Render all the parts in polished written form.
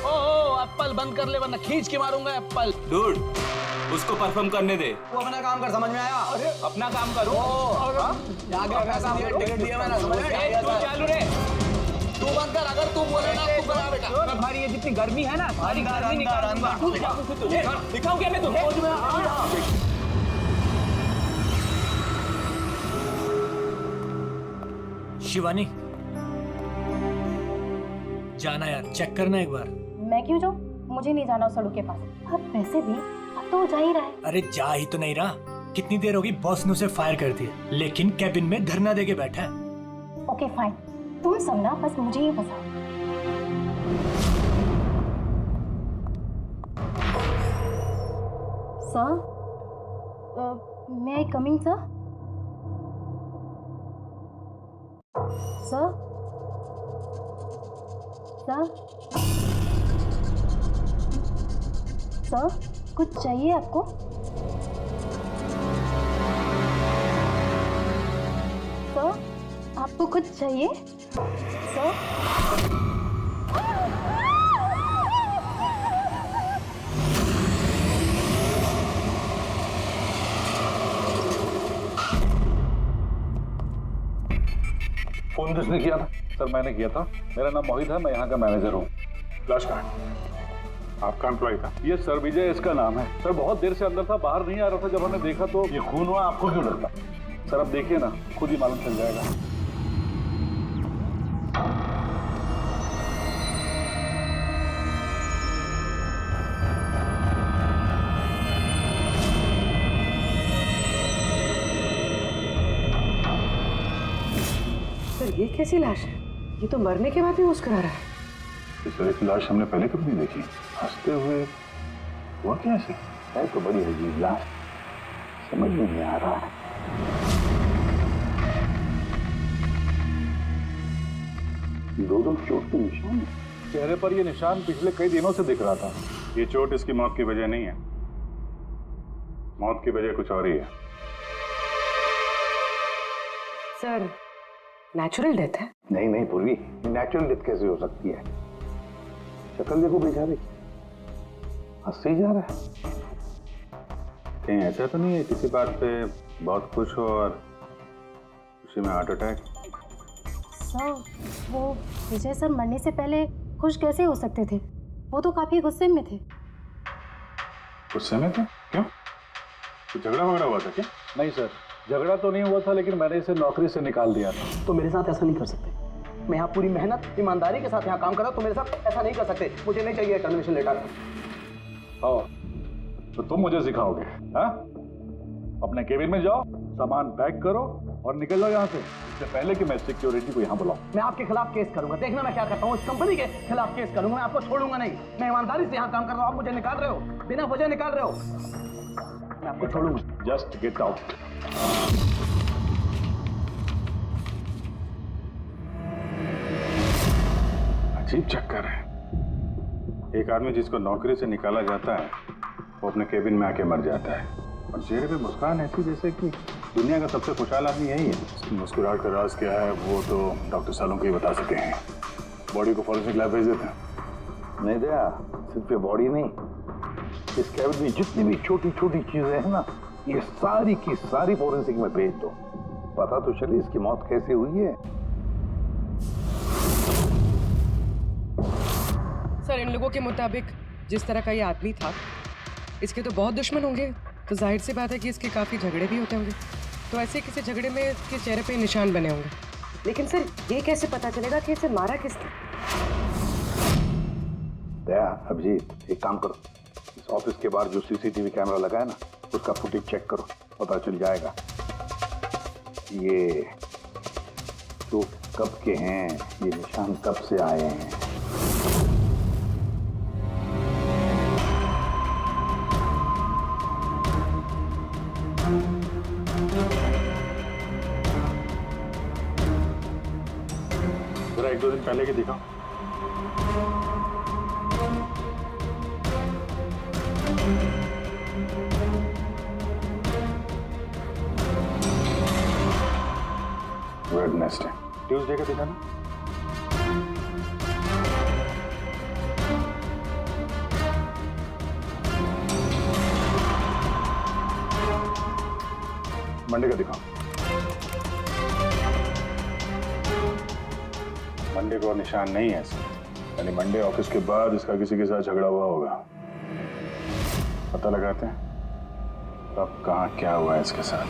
ओ Apple बंद कर ले वरना खींच के मारूंगा एप्पल। डूड, उसको परफॉर्म करने दे। वो अपना काम कर, समझ में आया? अरे अपना काम करो। जाके पैसा दिया, टिकट दिया मैंने, समझ में आया? तू चालू रे, तू बंद कर। अगर तू बोले ना तू करा बेटा। तुम्हारी ये जितनी गर्मी है ना, सारी गर्मी निकाल दिखाऊं क्या मैं तुम्हें? शिवानी, जाना यार, चेक करना एक बार। मैं क्यों जाऊँ? मुझे नहीं जाना उस सड़क के पास। अब वैसे भी अब तो वो जा ही रहा है। अरे जा ही तो नहीं रहा। कितनी देर होगी बॉस ने उसे फायर कर दिया, लेकिन कैबिन में धरना देके बैठा है। ओके फाइन, तुम सब ना बस मुझे ही बताओ। Sir, may I coming sir? Sir, sir, sir, कुछ चाहिए आपको? सर, आपको कुछ चाहिए? सर, फोन किसने किया था? सर मैंने किया था। मेरा नाम मोहित है, मैं यहाँ का मैनेजर हूँ। फ्लैश कार्ड आपका एम्प्लॉय था? ये सर विजय इसका नाम है। सर बहुत देर से अंदर था, बाहर नहीं आ रहा था। जब हमने देखा तो ये खून हुआ, आपको क्यों लगता? सर अब देखिए ना, खुद ही मालूम चल जाएगा। सर ये कैसी लाश है? ये तो मरने के बाद भी मुस्कुरा रहा है। इस तरह की लाश हमने पहले कभी नहीं देखी। हंसते हुए हुआ कैसे? है तो बड़ी अजीब लाश, समझ में नहीं आ रहा है। दो चोट के निशान चेहरे पर ये निशान पिछले कई दिनों से दिख रहा था। ये चोट इसकी मौत की वजह नहीं है। मौत की वजह कुछ और ही है। सर नेचुरल डेथ है? नहीं नहीं पूर्वी, नेचुरल डेथ कैसे हो सकती है? शक्ल देखो बेचारे, हंसते ही जा रहा है। कहीं ऐसा तो नहीं है किसी बात पे बहुत खुश हो और उसी में हार्ट अटैक? सर, वो विजय सर मरने से पहले खुश कैसे हो सकते थे? वो तो काफी गुस्से में थे। गुस्से में थे? क्यों? कुछ झगड़ा वगड़ा हुआ था क्या? नहीं सर, झगड़ा तो नहीं हुआ था, लेकिन मैंने इसे नौकरी से निकाल दिया था। तो मेरे साथ ऐसा नहीं कर सकते। मैं यहाँ पूरी मेहनत ईमानदारी के साथ यहाँ काम कर रहा हूँ, तो मेरे साथ ऐसा नहीं कर सकते। मुझे नहीं चाहिए टर्मिनेशन लेटर। तो तुम मुझे सिखाओगे? हाँ, अपने केबिन में जाओ, सामान पैक करो और निकल जाओ यहाँ से, इससे पहले कि मैं सिक्योरिटी को यहाँ बुलाऊं। मैं आपके खिलाफ केस करूंगा। देखना मैं क्या करता हूँ। इस कंपनी के खिलाफ केस करूंगा। मैं आपको छोड़ूंगा नहीं। मैं ईमानदारी से यहाँ काम कर रहा हूँ, आप मुझे निकाल रहे हो, बिना वजह निकाल रहे हो। मैं आपको छोड़ूंगा। Just get out. अजीब चक्कर है। एक आदमी जिसको नौकरी से निकाला जाता है वो अपने केबिन में आके मर जाता है, और चेहरे पे मुस्कान ऐसी जैसे कि दुनिया का सबसे खुशहाल आदमी यही है। इसकी मुस्कुराहट का राज क्या है वो तो डॉक्टर सालों के ही बता सके हैं। बॉडी को फॉरेंसिक लैब भेज देते हैं। नहीं दया, सिर्फ ये बॉडी नहीं, इस केबिन में जितनी भी छोटी छोटी चीजें हैं ना, ये सारी की सारी फॉरेंसिक में भेज दो। पता तो चले इसकी मौत कैसे हुई है। सर इन लोगों के मुताबिक जिस तरह का ये आदमी था, इसके तो बहुत दुश्मन होंगे, तो जाहिर सी बात है कि इसके काफी झगड़े भी होते होंगे। तो ऐसे किसी झगड़े में इसके चेहरे पे निशान बने होंगे। लेकिन सर ये कैसे पता चलेगा कि इसे मारा किसने? दया, अभिजीत, एक काम करो, इस ऑफिस के बाहर जो सीसीटीवी कैमरा लगा है ना, उसका फुटेज चेक करो, पता चल जाएगा ये तो कब के हैं, ये निशान कब से आए हैं। जरा एक दो दिन पहले के दिखाओ। वेडनेसडे, ट्यूसडे का दिखाना। मंडे का दिखाओ। मंडे को और निशान नहीं है ऐसे, यानी मंडे ऑफिस के बाद इसका किसी के साथ झगड़ा हुआ होगा। पता लगाते हैं अब कहाँ क्या हुआ है इसके साथ।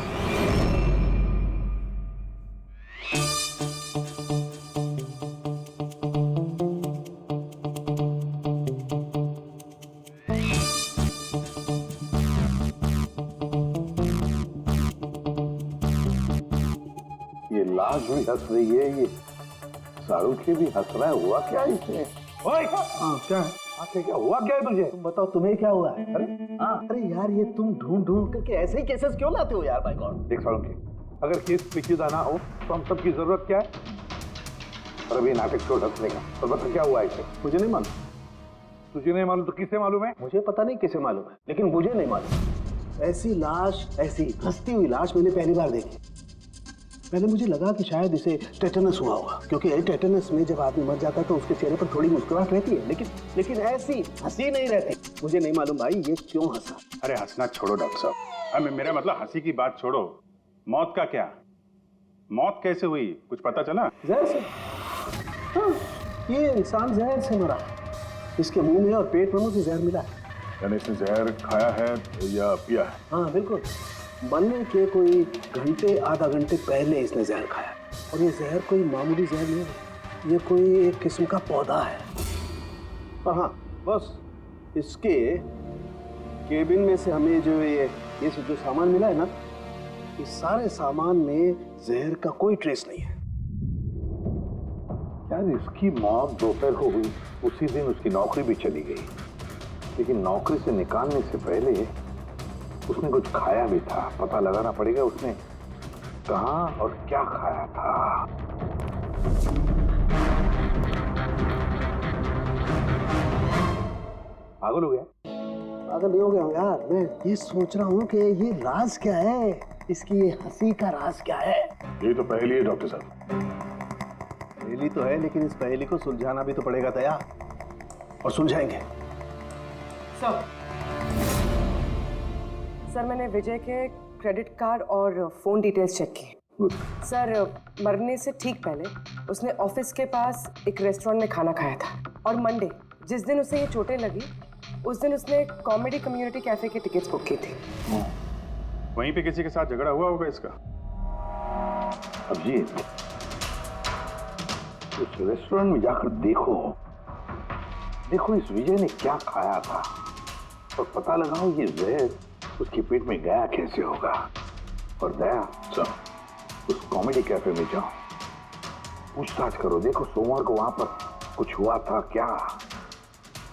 ये लाश भी हंस रही है, ये शाहरुख भी हंस रहा है। हुआ क्या इसे? ओए! हाँ, क्या है? आखिर क्या हुआ क्या है तुझे? तुम बताओ, तुम्हें क्या हुआ है? अरे यार, ये तुम ढूंढ करके ऐसे ही केसेस क्यों लाते हो यार? बाय गॉड, देख शाहरुख, अगर केस पेचीदा ना हो तो हम सबकी जरूरत क्या है? और अभी नाटक छोड़ हंसने का, और बता क्या हुआ इसे? मुझे नहीं मालूम। तुझे नहीं मालूम तो किसे मालूम है? मुझे पता नहीं किसे मालूम है, लेकिन मुझे नहीं मालूम। ऐसी लाश, ऐसी हंसती हुई लाश मैंने पहली बार देखी। पहले मुझे लगा कि शायद इसे टेटनस हुआ होगा, क्योंकि टेटनस में जब आदमी मर जाता है तो उसके चेहरे पर थोड़ी मुस्कुराहट रहती है, लेकिन ऐसी हंसी नहीं रहती। मुझे नहीं मालूम भाई ये क्यों हंसा। अरे हंसना छोड़ो डॉक्टर साहब, अब मेरा मतलब हंसी की बात छोड़ो, मौत का क्या? मौत कैसे हुई, कुछ पता चला? जहर से। हाँ, ये इंसान जहर से मरा। इसके मुंह में और पेट में मुझे जहर मिला है। यानी इसने जहर खाया है या पिया है? हाँ बिल्कुल, मरने के कोई घंटे आधा घंटे पहले इसने जहर खाया। और ये जहर कोई मामूली जहर नहीं है, ये कोई एक किस्म का पौधा है। और हाँ बस, इसके केबिन में से हमें जो ये जो सामान मिला है ना, इस सारे सामान में जहर का कोई ट्रेस नहीं है। यार इसकी मौत दोपहर को हुई, उसी दिन उसकी नौकरी भी चली गई, लेकिन नौकरी से निकालने से पहले उसने कुछ खाया भी था। पता लगाना पड़ेगा उसने कहाँ और क्या खाया था। पागल हो गया? पागल नहीं हो गया हूँ यार, मैं ये सोच रहा हूँ कि ये राज क्या है, इसकी ये हंसी का राज क्या है। ये तो पहली है डॉक्टर साहब। पहली तो है, लेकिन इस पहली को सुलझाना भी तो पड़ेगा तैयार, और सुलझाएंगे। सर मैंने विजय के क्रेडिट कार्ड और फोन डिटेल्स चेक किए। सर मरने से ठीक पहले उसने ऑफिस के पास एक रेस्टोरेंट में खाना खाया था, और मंडे जिस दिन उसे ये चोटें लगी उस दिन उसने कॉमेडी कम्युनिटी कैफे की टिकट्स बुक की थी। वहीं पे किसी के साथ झगड़ा हुआ होगा इसका। अब ये उस रेस्टोरेंट में जाकर देखो इस विजय ने क्या खाया था, और पता लगाओ ये जहर उसके पेट में गया कैसे होगा। और दया सब उस कॉमेडी कैफे में जाओ, पूछताछ करो, देखो सोमवार को वहां पर कुछ हुआ था क्या।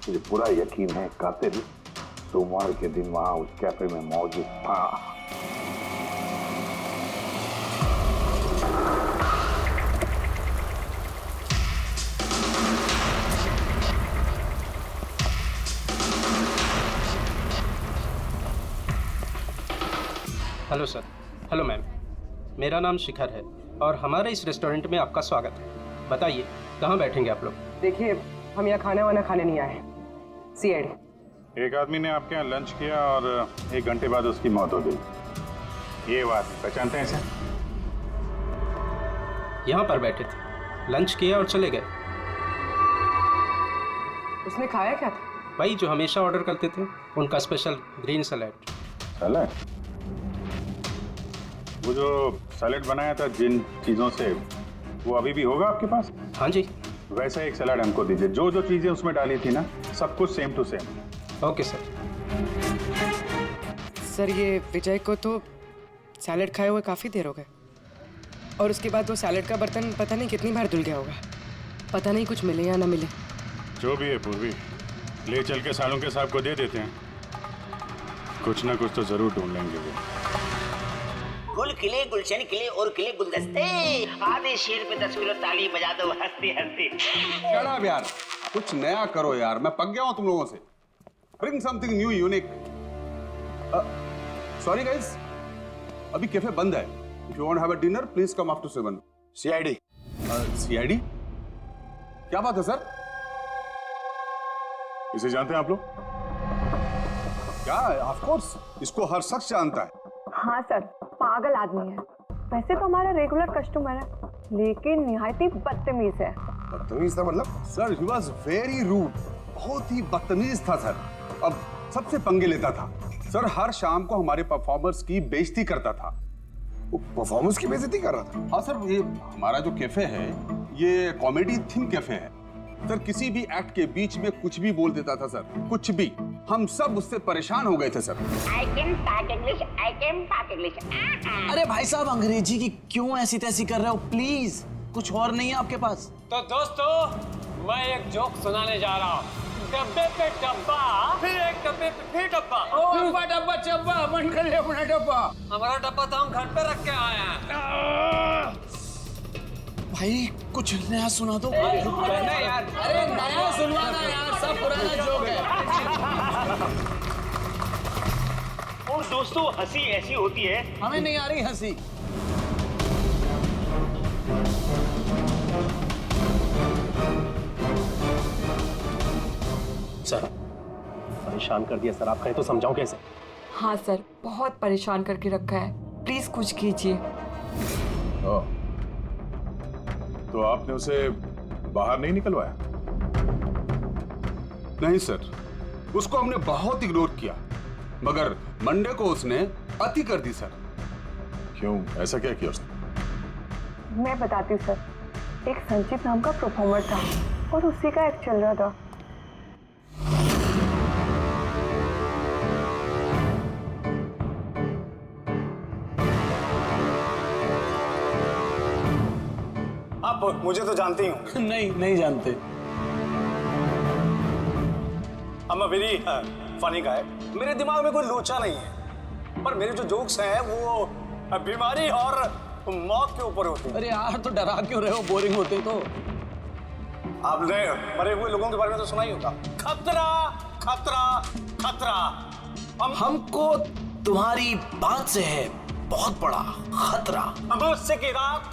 मुझे पूरा यकीन है कातिल सोमवार के दिन वहां उस कैफे में मौजूद था। Hello sir. हेलो मैम, मेरा नाम शिखर है और हमारे इस रेस्टोरेंट में आपका स्वागत है। बताइए कहाँ बैठेंगे आप लोग? देखिए हम यहाँ खाना वाना खाने नहीं आए, सीआईडी। एक आदमी ने आपके यहाँ लंच किया और 1 घंटे बाद उसकी मौत हो गई। ये बात पहचानते हैं इसे? यहाँ पर बैठे थे, लंच किया और चले गए। उसने खाया क्या था? वही जो हमेशा ऑर्डर करते थे, उनका स्पेशल ग्रीन सैलेड। सैलेड? वो जो सैलेड बनाया था जिन चीज़ों से, वो अभी भी होगा आपके पास? हाँ जी। वैसा एक सैलेड हमको दीजिए, जो जो चीज़ें उसमें डाली थी ना, सब कुछ same to same. Okay sir. Sir ये विजय को तो सैलेड खाए हुए काफ़ी देर हो गए, और उसके बाद वो सैलेड का बर्तन पता नहीं कितनी बार धुल गया होगा। पता नहीं कुछ मिले या ना मिले। जो भी है पूर्वी, ले चल के सालों के साहब को दे देते हैं, कुछ ना कुछ तो जरूर ढूंढ लेंगे वो। गुल खिले गुलशन खिले और खिले गुलदस्ते, आधे शेर पे 10 किलो ताली बजा दो हंसते हंसते। शट यार, कुछ नया करो यार, मैं पक गया हूं तुम लोगों से। Bring something new unique. Sorry guys, अभी कैफे बंद है। If you want have a dinner please come after 7। CID. CID? क्या बात है सर? इसे जानते हैं आप लोग? क्या? ऑफ कोर्स, इसको हर शख्स जानता है। हाँ सर, पागल आदमी है। वैसे तो हमारा रेगुलर कस्टमर है, लेकिन निहायत ही बदतमीज है। बदतमीज था मतलब? Sir he was very rude, बहुत ही बदतमीज था सर। अब सबसे पंगे लेता था सर, हर शाम को हमारे परफॉर्मर्स की बेइज्जती करता था। वो परफॉर्मेंस की बेइज्जती कर रहा था? हाँ सर, ये हमारा जो कैफे है ये कॉमेडी थीम कैफे है सर। किसी भी एक्ट के बीच में कुछ भी बोल देता था सर, कुछ भी। हम सब उससे परेशान हो गए थे sir. I can talk English, I can talk English. अरे भाई साहब, अंग्रेजी की क्यों ऐसी तैसी कर रहे हो? प्लीज, कुछ और नहीं है आपके पास? तो दोस्तों, मैं एक जोक सुनाने जा रहा हूँ। डब्बे पे डब्बा, फिर एक डब्बे पे फिर डब्बा। डब्बा डब्बा चब्बा, मन कर ले अपना डब्बा। हमारा डब्बा तो हम घर पे रख के आए हैं। भाई कुछ नया सुना दो। नहीं यार, अरे नया सुनवाना यार, सब पुराना जोक है। और दोस्तों, हंसी ऐसी होती है। हमें नहीं आ रही हंसी। सर, परेशान कर दिया सर, आप कहें तो समझाऊं कैसे? हाँ सर, बहुत परेशान करके रखा है, प्लीज कुछ कीजिए। तो आपने उसे बाहर नहीं निकलवाया? नहीं सर, उसको हमने बहुत इग्नोर किया, मगर मंडे को उसने अति कर दी सर। क्यों, ऐसा क्या किया उसने? मैं बताती हूँ सर, एक संचित नाम का परफॉर्मर था और उसी का एक्ट चल रहा था। आप मुझे तो जानते ही होंगे। नहीं जानते। I'm a very funny guy. मेरे दिमाग में कोई लोचा नहीं है, पर मेरे जो जोक्स हैं वो बीमारी और मौत के ऊपर होते हैं। अरे यार, तो डरा क्यों रहे हो? बोरिंग होते तो। आपने मरे हुए लोगों के बारे में तो सुना ही होगा। खतरा खतरा खतरा। हमको तुम्हारी बात से है बहुत बड़ा खतरा। अमावस्या की रात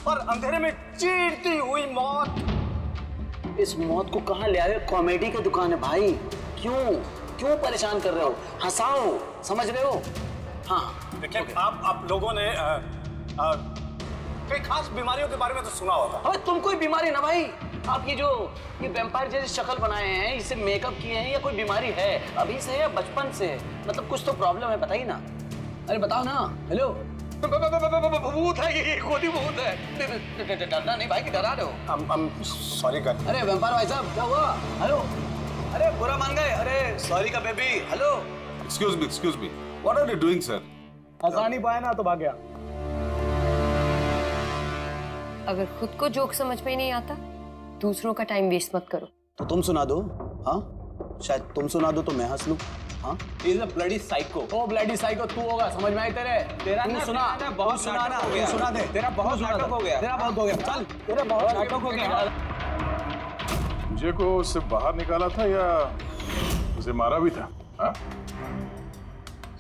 और अंधेरे में चीरती हुई मौत। इस मौत को कहाँ ले आए? कॉमेडी की दुकान है भाई। क्यों परेशान कर रहे हो? हंसाओ, समझ रहे हो? हाँ देखिए, आप लोगों ने कई खास बीमारियों के बारे में तो सुना होगा। अबे तुम कोई बीमारी ना भाई। आप ये वैम्पायर जैसी शक्ल बनाए हैं, इसे मेकअप किए हैं, या कोई बीमारी है अभी से या बचपन से? मतलब कुछ तो प्रॉब्लम है, बताइए ना। अरे बताओ ना। हेलो, भूत है ये, खोदी भूत है। डरना नहीं भाई, कि डरा रहे हो? सॉरी कर। अरे वैम्पायर भाई साहब, क्या हुआ? हेलो, अरे बुरा मान गए? अरे सॉरी का baby. Hello, excuse me, what are you doing sir? हंसा नहीं पाया ना तो भाग गया। अगर खुद को जोक समझ में नहीं आता, दूसरों का टाइम वेस्ट मत करो। तो तुम सुना दो। हाँ, शायद तुम सुना दो तो मैं हंस लूं। हाँ, इज अ ब्लडी साइको। ओ ब्लडी साइको तू होगा, समझ में आई तेरे? तेरा तू ना, सुना, तेरा बहुत सुना ना, नाटक हो गया। तू सुना दे। तेरा बहुत नाटक हो गया। तेरा बहुत हो गया। चल, तेरा बहुत नाटक हो गया। मुझे को उससे बाहर निकाला था या उसे मारा भी था? हाँ?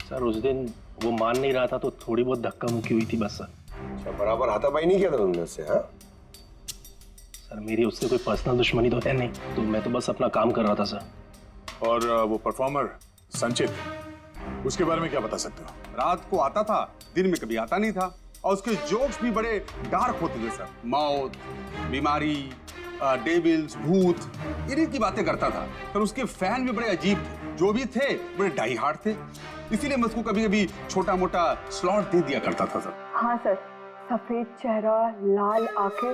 सर, उस दिन वो मान नहीं रहा था तो थोड़ी बहुत धक्का मुक्की हुई थी बस सर। अच्छा, बराबर हाथापाई नहीं किया था तुमने उससे? हाँ सर, मेरी उससे कोई पर्सनल दुश्मनी तो है नहीं, तो मैं तो बस अपना काम कर रहा था सर। और वो परफॉर्मर संचित, उसके बारे में क्या बता सकते हो? रात को आता था, दिन में कभी आता नहीं था, और उसके जोक्स भी बड़े डार्क होते थे सर। मौत, बीमारी, डेविल्स, भूत, इन्हीं की बातें करता था सर। उसके फैन भी बड़े अजीब थे, जो भी थे बड़े डाई हार्ड थे। इसीलिए मैं उसको कभी कभी छोटा मोटा स्लॉट दे दिया करता था सर। हाँ सर, सफेद चेहरा, लाल आंखें,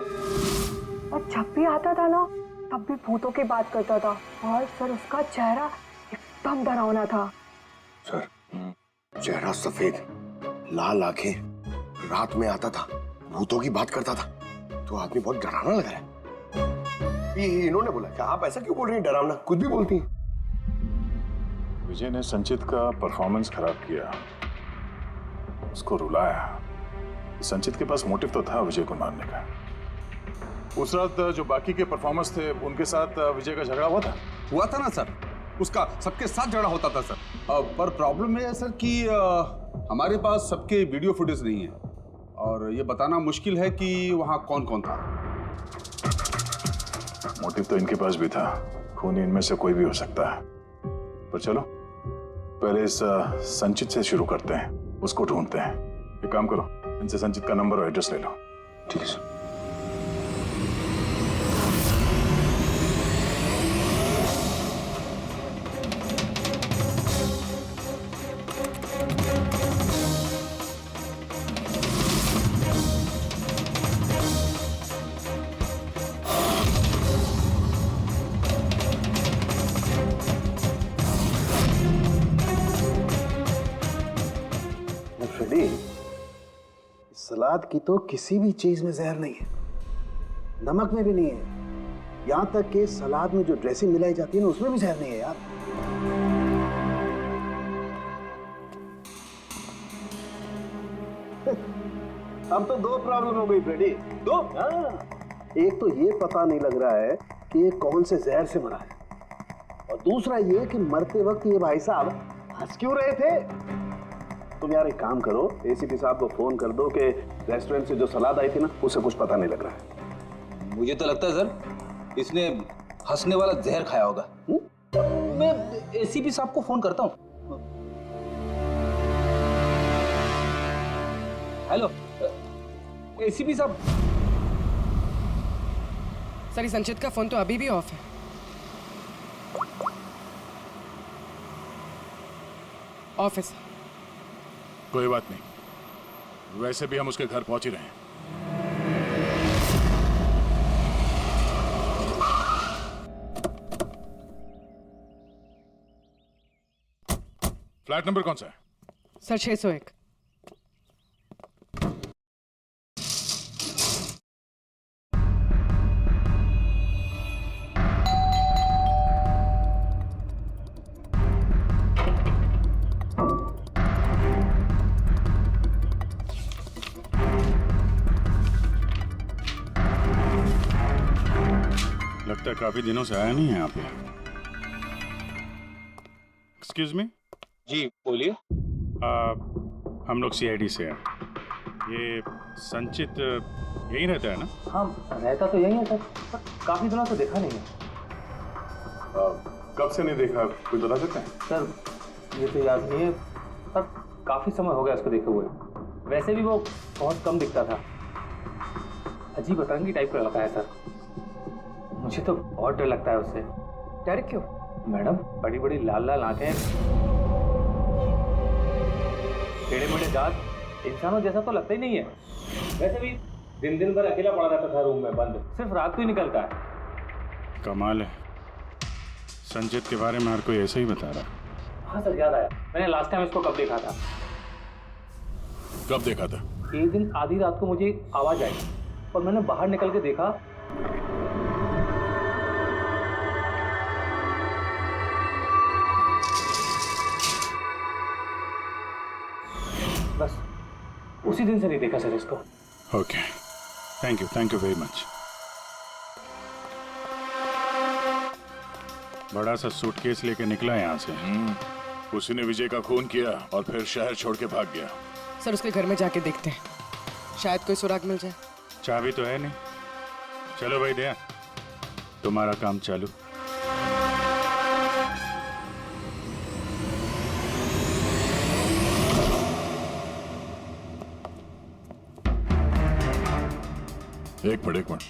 और जब भी आता था ना तब भी भूतों की बात करता था। और सर, उसका चेहरा एकदम डरावना था। सर, चेहरा सफेद, लाल आंखें, रात में आता था, भूतों की बात करता था, तो आदमी बहुत डरावना लग रहा है। ये इन्होंने बोला क्या? आप ऐसा क्यों बोल रही हैं? डरावना कुछ भी बोलती हैं। विजय ने संचित का परफॉर्मेंस खराब किया, उसको रुलाया। संचित के पास मोटिव तो था विजय को मारने का। उस रात जो बाकी के परफॉर्मर्स थे, उनके साथ विजय का झगड़ा हुआ था ना सर। उसका सबके साथ झगड़ा होता था सर। पर प्रॉब्लम ये है सर कि हमारे पास सबके वीडियो फुटेज नहीं है, और ये बताना मुश्किल है कि वहाँ कौन कौन था। मोटिव तो इनके पास भी था, खून इनमें से कोई भी हो सकता है। पर चलो, पहले इस संचित से शुरू करते हैं, उसको ढूंढते हैं। एक काम करो, इनसे संचित का नंबर और एड्रेस ले लो। ठीक है सर। फ्रेडी, सलाद की तो किसी भी चीज में जहर नहीं है, नमक में भी नहीं है, यहां तक कि सलाद में जो ड्रेसिंग मिलाई जाती है ना उसमें भी जहर नहीं है यार। अब तो दो प्रॉब्लम हो गई फ्रेडी, दो। एक तो ये पता नहीं लग रहा है कि ये कौन से जहर से मरा है, और दूसरा ये कि मरते वक्त ये भाई साहब हंस क्यों रहे थे। तुम यार एक काम करो, एसीपी साहब को फोन कर दो कि रेस्टोरेंट से जो सलाद आई थी ना उसे कुछ पता नहीं लग रहा है। मुझे तो लगता है सर इसने हंसने वाला जहर खाया होगा। मैं एसीपी साहब को फोन करता हूँ। हेलो एसीपी साहब। सर संचित का फोन तो अभी भी ऑफ है। ऑफिस। कोई बात नहीं, वैसे भी हम उसके घर पहुंच ही रहे हैं। फ्लैट नंबर कौन सा है? सर 601। लगता है काफी दिनों से आया नहीं है यहाँ पे। Excuse me. जी बोलिए। हम लोग सीआईडी से हैं। ये संचित यहीं रहता है ना? हाँ रहता तो यहीं है सर, पर काफी दिनों से देखा नहीं है। कब से नहीं देखा, कुछ बता सकते हैं? सर ये तो याद नहीं है, पर काफी समय हो गया उसको देखे हुए। वैसे भी वो बहुत कम दिखता था, अजीब अतरंगी टाइप का लड़का है सर। मुझे तो बहुत डर लगता है उससे। डर क्यों? मैडम बड़ी बड़ी लाल लाल आंखें, टेढ़े मेढ़े दांत, इंसानों जैसा तो लगता ही नहीं है। वैसे भी दिन दिन भर अकेला पड़ा रहता था रूम में बंद, सिर्फ रात को ही निकलता है। कमाल है, संचित के बारे में हर कोई ऐसा ही बता रहा है। हाँ सर याद आया, मैंने लास्ट टाइम इसको कब देखा था। कब देखा था? एक दिन आधी रात को मुझे आवाज आई और मैंने बाहर निकल के देखा, बस उसी दिन से नहीं देखा सर इसको। Okay, thank you very much. बड़ा सा सूटकेस लेके निकला यहाँ से। उसी ने विजय का खून किया और फिर शहर छोड़ के भाग गया। सर उसके घर में जाके देखते हैं, शायद कोई सुराग मिल जाए। चाबी तो है नहीं। चलो भाई दया, तुम्हारा काम चालू। एक मिनट।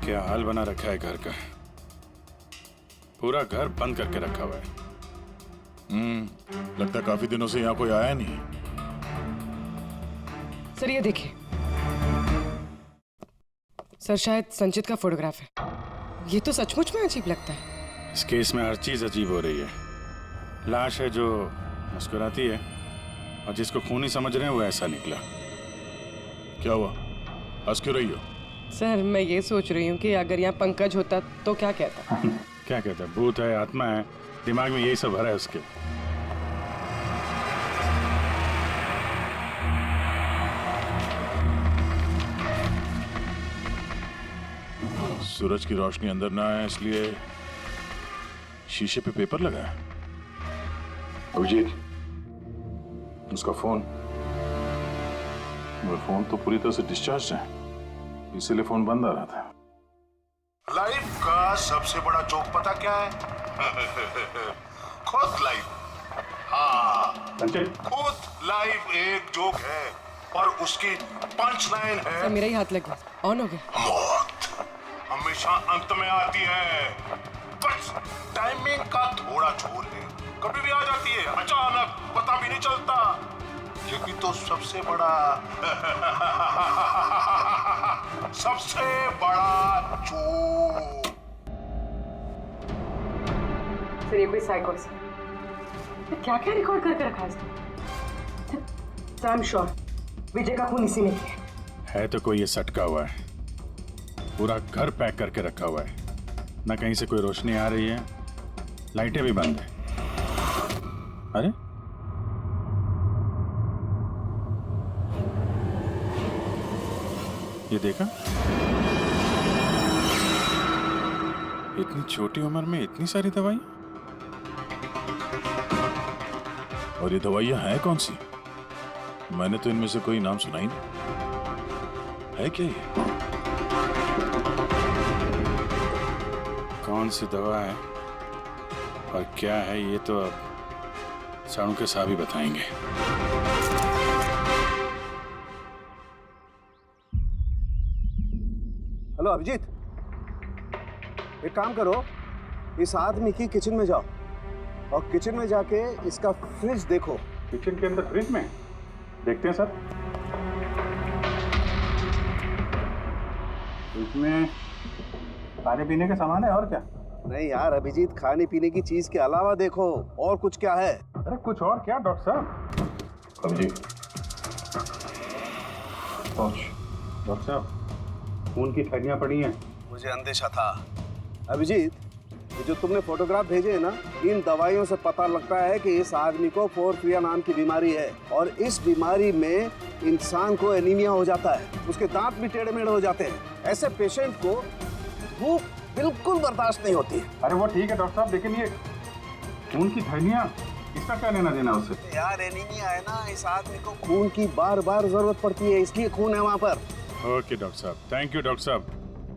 क्या हाल बना रखा है घर का, पूरा घर बंद करके रखा हुआ है। लगता है काफी दिनों से यहाँ कोई आया नहीं। सर ये देखिए, सर शायद संचित का फोटोग्राफ है। ये तो सचमुच में अजीब लगता है। इस केस में हर चीज अजीब हो रही है। लाश है जो मुस्कुराती है, और जिसको खूनी समझ रहे हैं वो ऐसा निकला। क्या हुआ, हंस क्यों रही हो? सर मैं ये सोच रही हूँ कि अगर यहाँ पंकज होता तो क्या कहता। क्या कहता? भूत है, आत्मा है, दिमाग में यही सब भरा है उसके। सूरज की रोशनी अंदर ना आए इसलिए शीशे पे पेपर लगा है। अभिजीत, उसका फोन। मेरा फोन तो पूरी तरह से डिस्चार्ज है, इसीलिए फोन बंद आ रहा था। लाइफ का सबसे बड़ा जोक पता क्या है? खुद लाइव। हाँ संचित, खुद लाइव एक जोक है और उसकी पंच लाइन है। सर मेरा ही हाथ लग गया, ऑन हो गया। मौत हमेशा अंत में आती है, बस टाइमिंग का थोड़ा झोल है। कभी भी आ जाती है अचानक, पता भी नहीं चलता। ये भी तो सबसे बड़ा सबसे बड़ा जोक। सर ये कोई साइको है। क्या क्या रिकॉर्ड करके रखा है इसने? सर आई एम श्योर विजय का खून इसी ने किया है तो कोई ये सटका हुआ है, पूरा घर पैक करके रखा हुआ है, ना कहीं से कोई रोशनी आ रही है, लाइटें भी बंद है। अरे ये देखा, इतनी छोटी उम्र में इतनी सारी दवाई, और ये दवाइयां हैं कौन सी? मैंने तो इनमें से कोई नाम सुना ही नहीं। है क्या ये? कौन सी दवा है और क्या है ये तो अब साणु के साहब ही बताएंगे। हेलो अभिजीत, एक काम करो, इस आदमी की किचन में जाओ और किचन में जाके इसका फ्रिज देखो। किचन के अंदर फ्रिज में? देखते हैं सर। इसमें खाने पीने का सामान है और क्या? नहीं यार अभिजीत, खाने पीने की चीज के अलावा देखो और कुछ क्या है। अरे कुछ और क्या डॉक्टर साहब? अभिजीत, डॉक्टर साहब खून की थैलियां पड़ी हैं। मुझे अंदेशा था। अभिजीत, ये जो तुमने फोटोग्राफ भेजे हैं ना, इन दवाइयों से पता लगता है कि इस आदमी को पोर्फिरिया नाम की बीमारी है और इस बीमारी में इंसान को एनीमिया हो जाता है, उसके दांत भी टेढ़े मेढ़े हो जाते हैं। ऐसे पेशेंट को भूख बिल्कुल बर्दाश्त नहीं होती है। अरे वो ठीक है डॉक्टर साहब, लेकिन ये खून की थैलियां, इसका क्या लेना देना उससे? यार एनीमिया है ना, इस आदमी को खून की बार बार जरूरत पड़ती है, इसलिए खून है वहाँ पर। ओके डॉक्टर साहब, थैंक यू डॉक्टर साहब,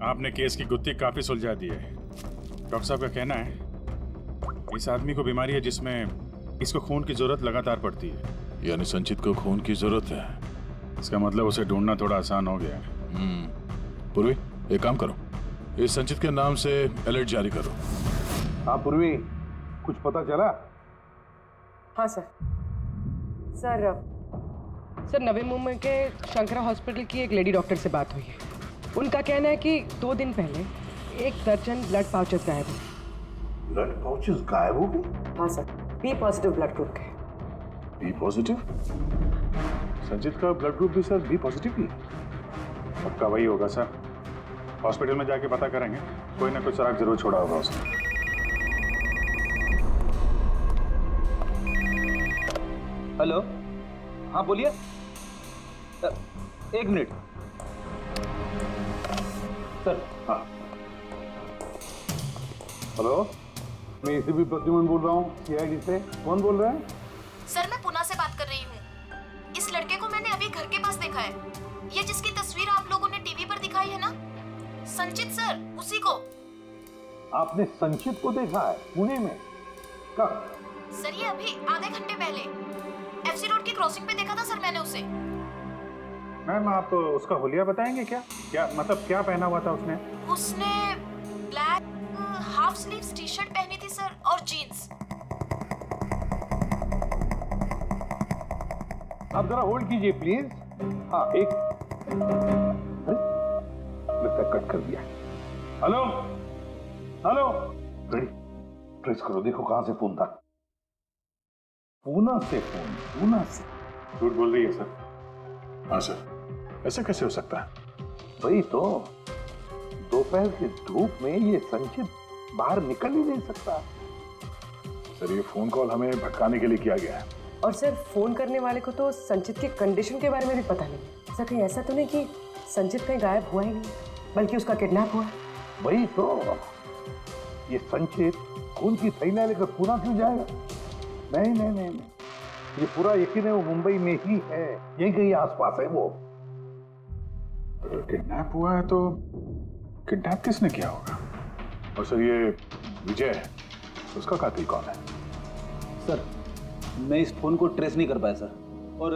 आपने केस की गुत्थी काफी सुलझा दी है। डॉक्टर साहब का कहना है इस आदमी को बीमारी है जिसमें इसको खून की जरूरत लगातार पड़ती है। यानी संचित को खून की जरूरत है। इसका मतलब उसे ढूंढना थोड़ा आसान हो गया है। पूर्वी, एक काम करो, इस संचित के नाम से अलर्ट जारी करो। हाँ पूर्वी, कुछ पता चला? हाँ सर। सर नवी मुंबई के शंकरा हॉस्पिटल की एक लेडी डॉक्टर से बात हुई है। उनका कहना है कि 2 दिन पहले 1 दर्जन ब्लड पाउचेस गायब हुए। ब्लड पाउचेस गायब हो गए? हाँ sir, B positive blood group के। B positive? संचित का ब्लड ग्रुप भी सर बी पॉजिटिव ही है। पक्का वही होगा सर, हॉस्पिटल में जाके पता करेंगे, कोई ना कोई सुराग जरूर छोड़ा होगा उसने। हेलो, हाँ बोलिए। 1 मिनट सर। हाँ हेलो, मैं एसीपी प्रद्युमन बोल रहा हूँ, सीआईडी से। कौन बोल रहे हैं? सर मैं पुणे से बात कर रही हूँ। इस लड़के को मैंने अभी घर के पास देखा है। ये जिसकी तस्वीर आप लोगों ने टीवी पर दिखाई है ना, संचित सर, उसी को। आपने संचित को देखा है पुणे में? कब? सर ये अभी आधे घंटे पहले एफसी रोड की क्रॉसिंग पे देखा था सर मैंने उसे। मैम आप उसका हुलिया बताएंगे क्या? क्या मतलब क्या पहना हुआ था उसने? उसने black half sleeves T shirt पहनी थी सर और जीन्स। आप जरा होल्ड कीजिए प्लीज। हाँ एक, लगता है कट कर दिया। हेलो हेलो, रेडी, ट्रेस करो, देखो कहां से फोन था। पूना से फोन, पूना से। झूठ बोल रही है सर। हाँ सर, ऐसे कैसे हो सकता है? वही तो, दोपहर की धूप में ये संचित बाहर निकल ही नहीं सकता। सर ये फोन कॉल हमें भटकाने के लिए किया गया है। और सर फोन करने वाले को तो संचित की कंडीशन के बारे में भी पता नहीं। सर कहीं ऐसा तो नहीं कि संचित कहीं गायब हुआ ही नहीं, बल्कि उसका किडनैप हुआ? वही तो, ये संचित खून की थैलियां लेकर पूना क्यों जाएगा? नहीं नहीं नहीं नहीं, ये पूरा यकीन है वो मुंबई में ही है, यही कहीं आसपास है वो। किडनैप हुआ है तो किडनैप किसने किया होगा? और सर ये विजय, उसका कातिल कौन है? सर मैं इस फोन को ट्रेस नहीं कर पाया सर, और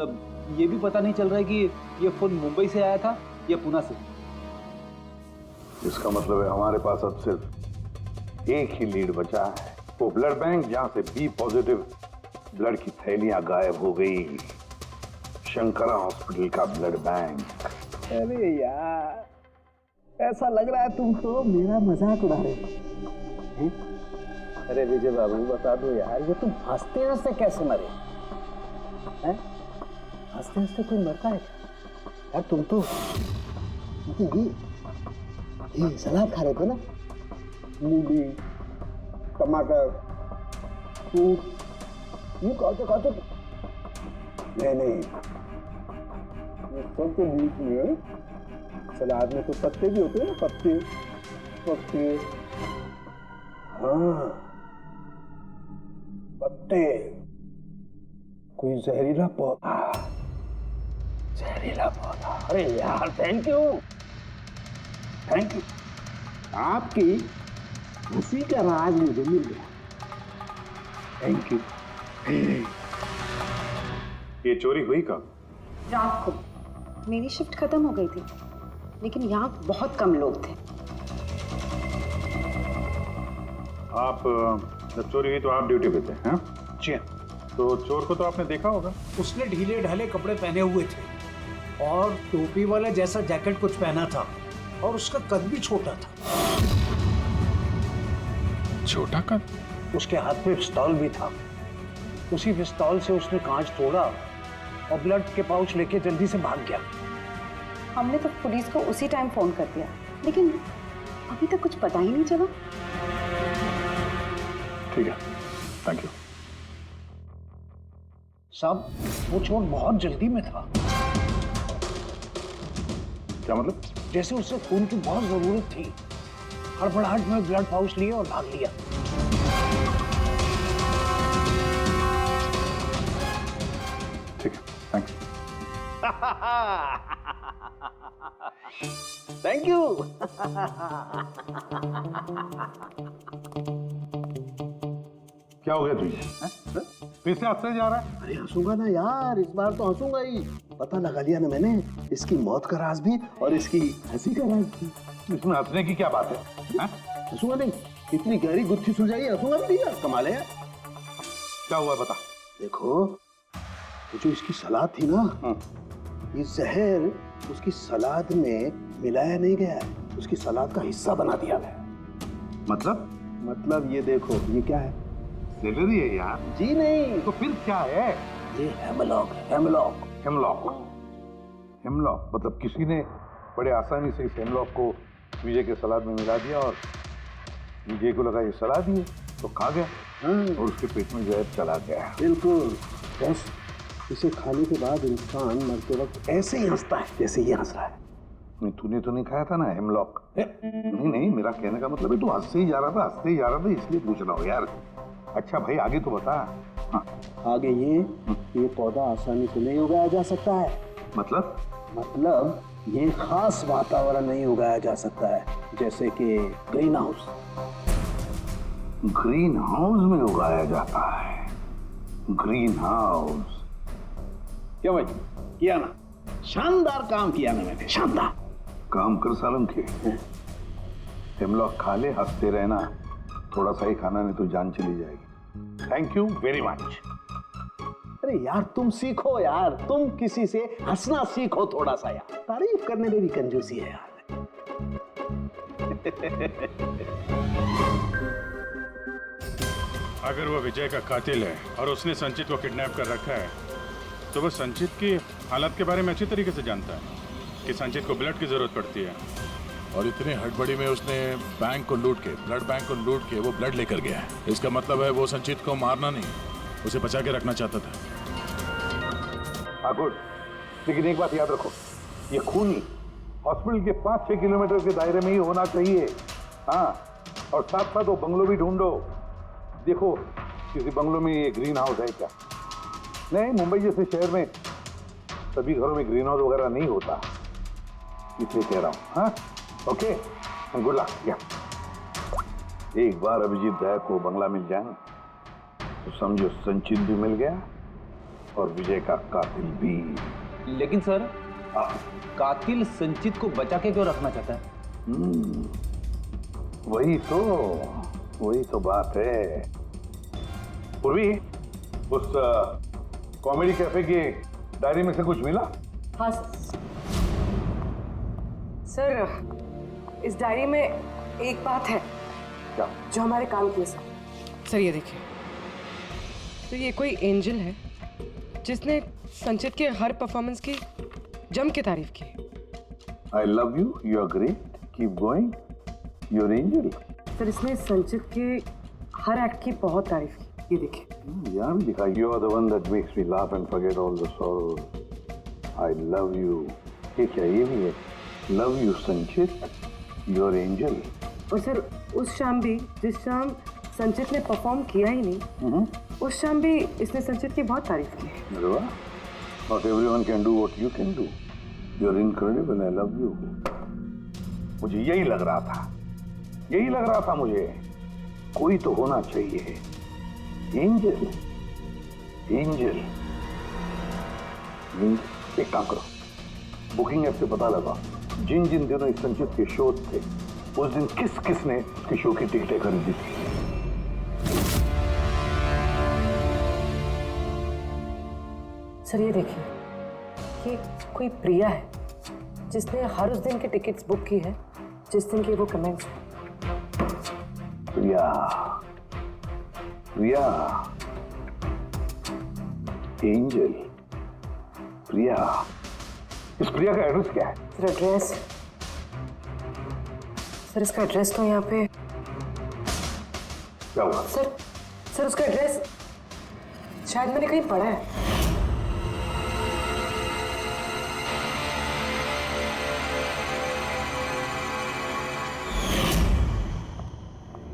ये भी पता नहीं चल रहा है कि ये फोन मुंबई से आया था या पुणे से। इसका मतलब है हमारे पास अब सिर्फ एक ही लीड बचा है, वो ब्लड बैंक जहां से बी पॉजिटिव ब्लड की थैलियां गायब हो गई, शंकरा हॉस्पिटल का ब्लड बैंक। अरे यार, ऐसा लग रहा है तुम तो मेरा मजाक उड़ा रहे हो। अरे विजय बाबू बता दो यार, ये तुम हंसते हंसते कैसे मरे हैं? हंसते हंसते कोई मरता है क्या यार? तुम तो ये सलाद खा रहे थे ना, मूली, टमाटर, फ्रूट, ये खाते नहीं, ये सब के बीच में सलाद में तो पत्ते भी होते हैं ना, पत्ते। हाँ, पत्ते, कोई जहरीला पौधा। अरे यार थैंक यू, आपकी हंसी का राज मुझे मिल गया। Thank you. ये चोरी हुई कब? रात को। मेरी शिफ्ट खत्म हो गई थी, लेकिन यहाँ बहुत कम लोग थे। आप जब चोरी हुई तो आप ड्यूटी पे थे? हैं? जी। तो चोर को तो आपने देखा होगा। उसने ढीले ढाले कपड़े पहने हुए थे और टोपी वाला जैसा जैकेट कुछ पहना था, और उसका कद भी छोटा था। छोटा कद? उसके हाथ में पिस्तौल भी था। उसी पिस्तौल से उसने कांच तोड़ा और ब्लड के पाउच लेके जल्दी से भाग गया। हमने तो पुलिस को उसी टाइम फोन कर दिया, लेकिन अभी तक कुछ पता ही नहीं चला। ठीक है, थैंक यू। साहब वो चोर बहुत जल्दी में था। क्या मतलब? जैसे उसे खून की बहुत जरूरत थी, हड़बड़ाहट में ब्लड पाउच लिए और भाग लिया। ठीक है, थैंक्स। Thank you. क्या हो गया तुझे? फिर से हंसने जा रहा है? अरे हंसूंगा ना यार, इस बार तो हंसूंगा ही। पता लगा लिया ना मैंने इसकी मौत का राज भी और इसकी हंसी का राज भी। इसमें हंसने की क्या बात है? हंसूंगा नहीं, इतनी गहरी गुत्थी सुलझाई, हंसूंगा नहीं यार, कमाल है। क्या हुआ बता। देखो ये जो इसकी सलाद थी ना, ये जहर उसकी सलाद में मिलाया नहीं गया है, उसकी सलाद का हिस्सा बना दिया गया। मतलब ये देखो, ये क्या है? सेलरी है यार। जी नहीं। तो फिर क्या है? ये हेमलॉक। हेमलॉक मतलब किसी ने बड़े आसानी से इस हेमलॉक को विजय के सलाद में मिला दिया और विजय को लगा ये सलाद ही है तो खा गया और उसके पेट में जहर चला गया। बिल्कुल। बस इसे खाने के बाद इंसान मरते वक्त ऐसे ही हंसता है जैसे ये हंस रहा है। नहीं, तूने तो नहीं खाया था ना हेमलॉक? नहीं, मेरा कहने का मतलब है तू हंसते ही जा रहा था इसलिए पूछ रहा हूँ यार। अच्छा भाई आगे तो बता। हाँ। आगे ये पौधा आसानी से नहीं उगाया जा सकता है। मतलब ये खास वातावरण नहीं उगाया जा सकता है, जैसे कि ग्रीन हाउस। ग्रीन हाउस में उगाया जाता है? ग्रीन हाउस क्या भाई किया ना? शानदार काम किया ना मैंने, शानदार काम कर सालम के। हेमलॉक खा ले, हंसते रहना, थोड़ा सा ही खाना नहीं तो जान चली जाएगी। Thank you very much. अरे यार तुम सीखो यार, तुम किसी से हंसना सीखो थोड़ा सा यार, तारीफ करने में भी कंजूसी है यार। अगर वो विजय का कातिल है और उसने संचित को किडनैप कर रखा है तो वो संचित की हालत के बारे में अच्छी तरीके से जानता है कि संचित को ब्लड की जरूरत पड़ती है। और इतनी हड़बड़ी में उसने बैंक को लूट के, ब्लड बैंक को लूट के वो ब्लड लेकर गया है। इसका मतलब है वो संचित को मारना नहीं, उसे बचा के रखना चाहता था। हाँ गुड, लेकिन एक बात याद रखो, ये खून हॉस्पिटल के 5-6 किलोमीटर के दायरे में ही होना चाहिए। हाँ, और साथ साथ वो बंगलो भी ढूंढो। देखो किसी बंगलो में ये ग्रीन हाउस है क्या? नहीं, मुंबई जैसे शहर में सभी घरों में ग्रीन हाउस वगैरह नहीं होता, इसलिए कह रहा हूँ। हाँ ओके, गुड लक। एक बार अभिजीत दया को बंगला मिल जाए तो समझो संचित भी मिल गया और विजय का कातिल भी। लेकिन सर, कातिल संचित को बचा के क्यों रखना चाहता है? वही तो बात है। पूर्वी, उस कॉमेडी कैफे की डायरी में से कुछ मिला? हाँ सर, इस डायरी में एक बात है क्या? जो हमारे काम की है सर। ये देखिए, तो ये कोई एंजल है जिसने संचित के हर परफॉर्मेंस की जम के तारीफ की। I love you, you are great, keep going, you are angel. Sir, इसने संचित के हर एक्ट की बहुत तारीफ की। ये देखिए, यहाँ भी लिखा, you are the one that makes me laugh and forget all the sorrow, I love you. ये क्या, ये भी है, love you Sanchit, you are angel. और सर, उस शाम भी, जिस शाम संचित ने परफॉर्म किया ही नहीं, उस शाम भी इसने संचित की बहुत तारीफ की। अरे वाह, not everyone can do what you can do, you are incredible, I love you. मुझे यही लग रहा था मुझे, कोई तो होना चाहिए, एंजल। एक काम करो, बुकिंग ऐप से पता लगा जिन जिन दिनों इस संचित के शो थे, उस दिन किस किस ने उसके शो की टिकटें खरीदी थी। सर, ये देखिए, ये कोई प्रिया है जिसने हर उस दिन की टिकट्स बुक की है जिस दिन के वो कमेंट्स हैं। प्रिया, एंजल, प्रिया। इस प्रिया का एड्रेस क्या है? सर, एड्रेस, सर इसका एड्रेस तो यहाँ पे क्या हुआ? सर उसका एड्रेस शायद मैंने कहीं पढ़ा है।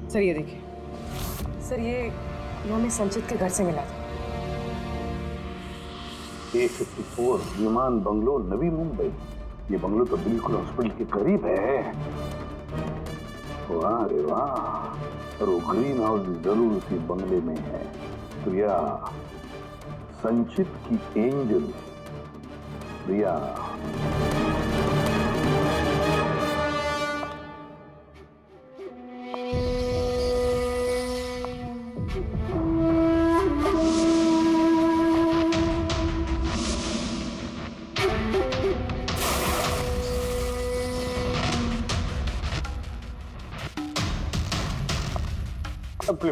सर, ये देखिए, सर ये हमें संचित के घर से मिला था। 854 विमान बंगलो, नवी मुंबई। ये बंगलो तो बिल्कुल हॉस्पिटल के करीब है। वाह रे वाह, और वो ग्रीन हाउस भी जरूर उसी बंगले में है। प्रिया, संचित की angel Priya.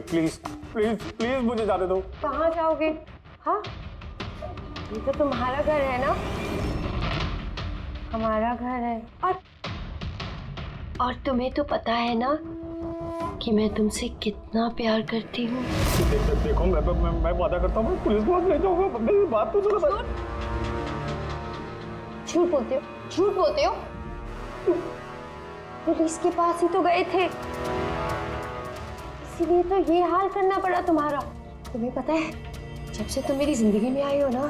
Please please please मुझे जाने दो। कहाँ जाओगे? हाँ, ये तो तुम्हारा घर है ना? हमारा घर है। और तुम्हें तो पता है ना कि मैं तुमसे कितना प्यार करती हूँ। देखो, मैं वादा करता हूँ, पुलिस को ले जाऊंगा। मेरी बात तो सुनो। झूठ बोलते हो। पुलिस के पास ही तो गए थे, इसीलिए तो ये हाल करना पड़ा तुम्हारा। तुम्हें पता है, जब से तुम मेरी जिंदगी में आई हो ना,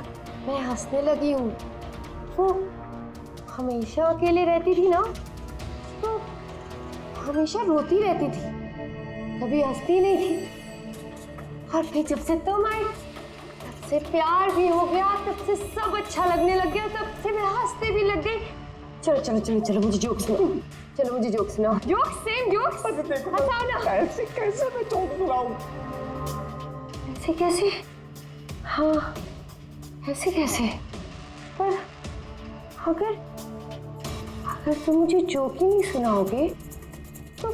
मैं हंसने लगी हूँ। वो हमेशा अकेले रहती थी ना, तो हमेशा रोती रहती थी, कभी हंसती नहीं थी। और फिर जब से तुम आई, तब से प्यार भी हो गया, तब से सब अच्छा लगने लग गया, तब से मैं हंसते भी लग गई। चलो मुझे जोक सुनाओ। Joke, same jokes. हंसाओ ना। ऐसे कैसे मैं जोक सुनाऊं? ऐसे कैसे? हाँ, ऐसे कैसे? पर अगर तुम मुझे जोक ही नहीं सुनाओगे तो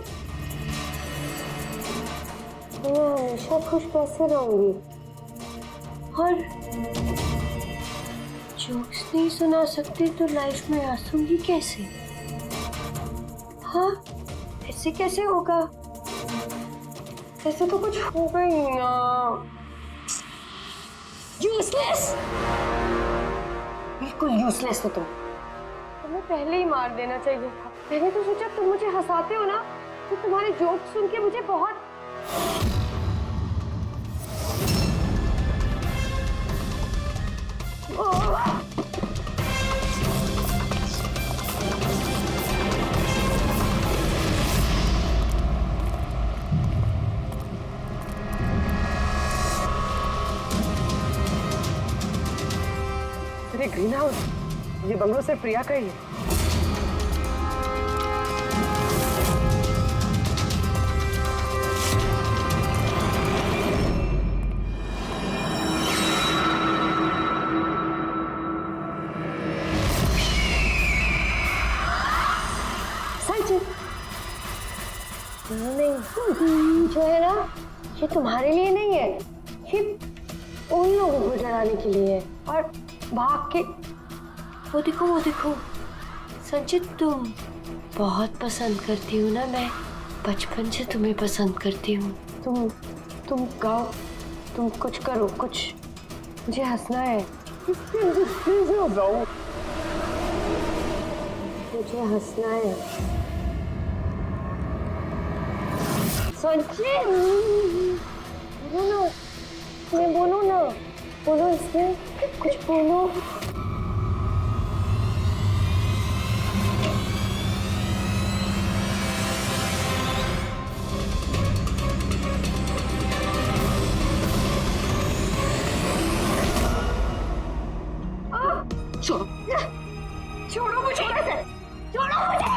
मैं हमेशा खुश कैसे रहूंगी? और जोक्स नहीं सुना सकती तो लाइफ में हंसूंगी कैसे? हाँ, ऐसे कैसे होगा? ऐसे तो कुछ होगा ही ना। यूजलेस, बिल्कुल यूजलेस हो तुम। तुम्हें पहले ही मार देना चाहिए था। मैंने तो सोचा तुम मुझे हंसाते हो ना, तो तुम्हारे जोक सुन के मुझे बहुत ग्रीन हाउस, ये बंगलो सिर्फ प्रिया का ही है। नहीं, जो है ना, ये तुम्हारे लिए नहीं है, ये उन लोगों को डराने के लिए है। और भाग के वो देखो संचित, तुम बहुत पसंद करती हो ना, मैं बचपन से तुम्हें पसंद करती हूँ। तुम गाओ, तुम कुछ करो, कुछ, मुझे हंसना है। मुझे हंसना है। संचित, बोलो ना, बोलो इसमें कुछ बोलो। छोड़ो मुझे, छोड़ो मुझे।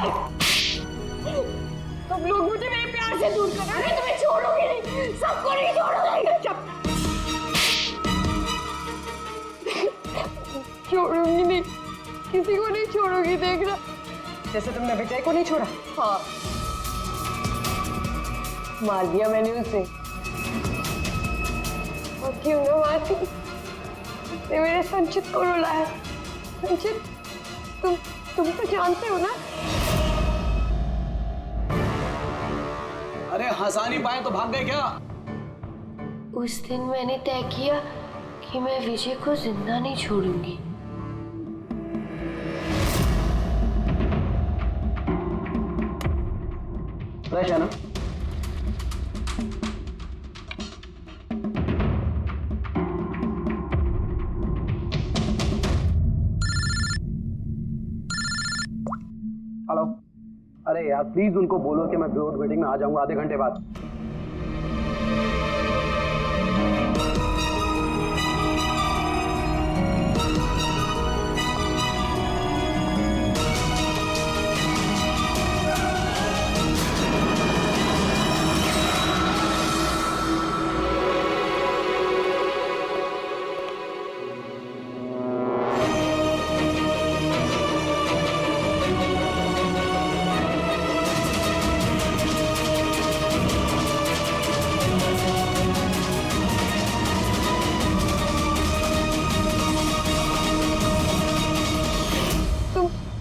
तुम लोग मुझे मेरे प्यार से दूर कर रहे हो, तुम्हें छोड़ोगे नहीं, सबको नहीं छोड़ोगे। छोड़ूंगी नहीं, किसी को नहीं छोड़ूंगी, देखना। जैसे तुमने विजय को नहीं छोड़ा। हाँ, मार दिया मैंने उसे। और क्यों ना मारती, उसने मेरे संचित को रुलाया। संचित, तुम तो जानते हो ना। अरे हंसा नहीं पाए तो भाग गए क्या? उस दिन मैंने तय किया कि मैं विजय को जिंदा नहीं छोड़ूंगी। फ्रेश है ना? हेलो, अरे यार प्लीज उनको बोलो कि मैं बोर्ड मीटिंग में आ जाऊंगा आधे घंटे बाद।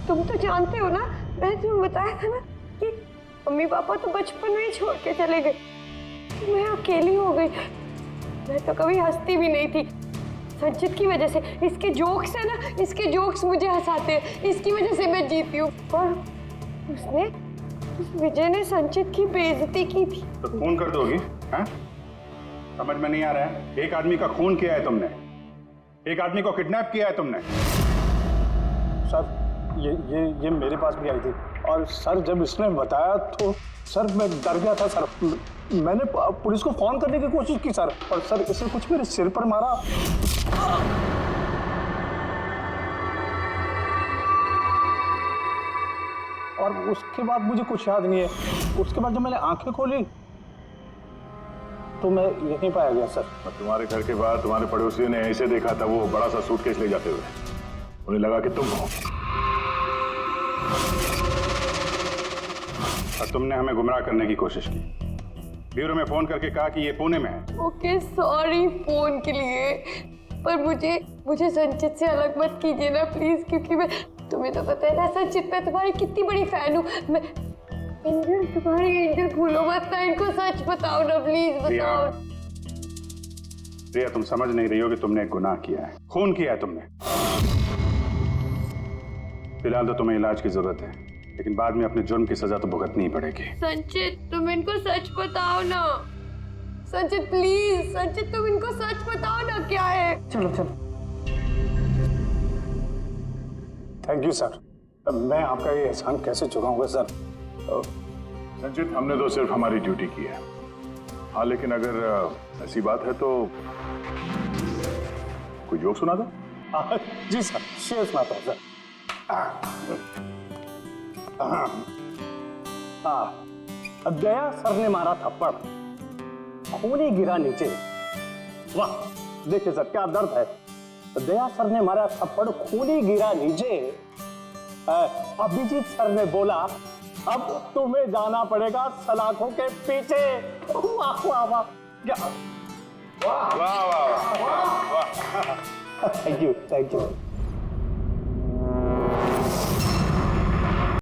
तुम तो जानते हो ना, मैंने तुम्हें बताया था ना कि मम्मी पापा तो बचपन में ही छोड़ के चले गए, मैं अकेली हो गई। मैं तो कभी हंसती भी नहीं थी, संचित की वजह से। इसके जोक्स है ना, इसके जोक्स मुझे हंसाते हैं, इसकी वजह से मैं जीती हूँ। और उसने, उस विजय ने संचित की बेइज्जती की थी। तो खून कर दोगी? हैं? समझ में नहीं आ रहा है? एक आदमी का खून किया है तुमने, एक आदमी को किडनैप किया है तुमने। सर ये मेरे पास भी आई थी, और सर जब इसने बताया तो सर मैं डर गया था सर। मैंने पुलिस को फोन करने की कोशिश की सर, और सर इसने कुछ मेरे सिर पर मारा। और उसके बाद मुझे कुछ याद नहीं है। उसके बाद जब मैंने आंखें खोली तो मैं यहीं पाया गया सर। तुम्हारे घर के बाहर तुम्हारे पड़ोसियों ने ऐसे देखा था, वो बड़ा सा सूटकेस ले जाते हुए, उन्हें लगा कि तुम हो, और तुमने हमें गुमराह करने की कोशिश की। ब्यूरो में फोन करके कहा कि ये पुणे में है। ओके सॉरी फोन के लिए, पर मुझे संचित से अलग मत कीजिए ना प्लीज, क्योंकि मैं, तुम्हें तो पता है ना संचित, मैं तुम्हारी कितनी बड़ी फैन हूँ। मैं एंजल, तुम्हारी एंजल भूलो मत ना, इनको सच बताओ ना प्लीज, बताओ। प्रिया, तुम समझ नहीं रही हो कि तुमने एक गुनाह किया है, खून किया है तुमने। फिलहाल तो तुम्हें इलाज की जरूरत है, लेकिन बाद में अपने जुर्म की सजा तो भुगतनी ही पड़ेगी। संचित, तुम इनको सच बताओ ना। संचित प्लीज, संचित तुम इनको सच बताओ ना क्या है। चलो चलो। थैंक यू सर, मैं आपका ये एहसान कैसे चुकाऊंगा सर। संचित, हमने तो सिर्फ हमारी ड्यूटी की है। हाँ, लेकिन अगर ऐसी बात है तो कोई जोक सुना दो। जी सर, शेर सुनाता हूँ सर। दया सर ने मारा थप्पड़, खूनी गिरा नीचे। वाह, देखिए सर क्या दर्द है। दया सर ने मारा थप्पड़, खूनी गिरा नीचे। अभिजीत सर ने बोला, अब तुम्हें जाना पड़ेगा सलाखों के पीछे। वाह वाह वाह, क्या वाह वाह वाह वाह। Thank you thank you.